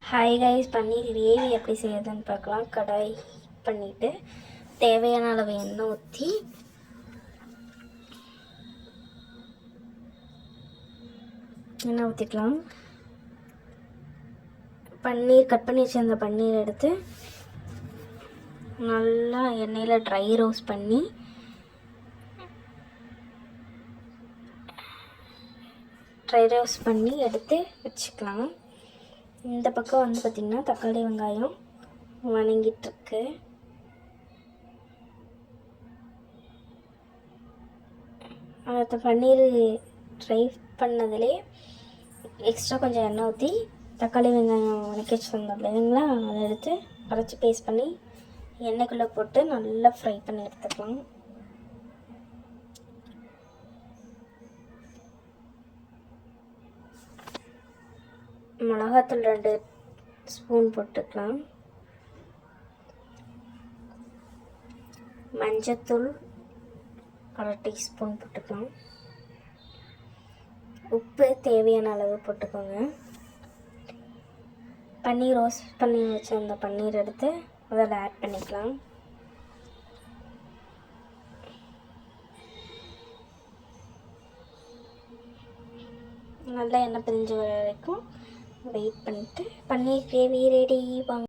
Hi guys, பன்னீர் gravy எப்படி செய்யுதுன்னு பார்க்கலாம். கடாய் பண்ணிவிட்டு தேவையான அளவு எண்ணெய் ஊற்றி ஊற்றிக்கலாம். பன்னீர் கட் பண்ணி வச்சிருந்த பன்னீர் எடுத்து நல்லா எண்ணெயில் ட்ரை ரோஸ்ட் பண்ணி எடுத்து வச்சுக்கலாம். இந்த பக்கம் வந்து பார்த்திங்கன்னா தக்காளி வெங்காயம் வணங்கிட்டுருக்கு. அந்த பன்னீர் ட்ரை பண்ணதுலே எக்ஸ்ட்ரா கொஞ்சம் எண்ணெய் ஊற்றி தக்காளி வெங்காயம் வணக்கி வச்சுருந்தோம் இல்லைங்களா, அதை எடுத்து அரைச்சி பேஸ்ட் பண்ணி எண்ணெய்க்குள்ளே போட்டு நல்லா ஃப்ரை பண்ணி எடுத்துக்கலாம். மிளகாத்தூள் 2 ஸ்பூன் போட்டுக்கலாம். மஞ்சத்தூள் 1/2 டீஸ்பூன் போட்டுக்கலாம். உப்பு தேவையான அளவு போட்டுக்கோங்க. பன்னீர் ரோஸ்ட் பண்ணி வச்ச அந்த பன்னீர் எடுத்து அதில் ஆட் பண்ணிக்கலாம். நல்லா எண்ணெய் பிரிஞ்சு வர வரைக்கும் வெயிட் பண்ணிவிட்டு பன்னீர் கிரேவி ரெடி. வாங்க.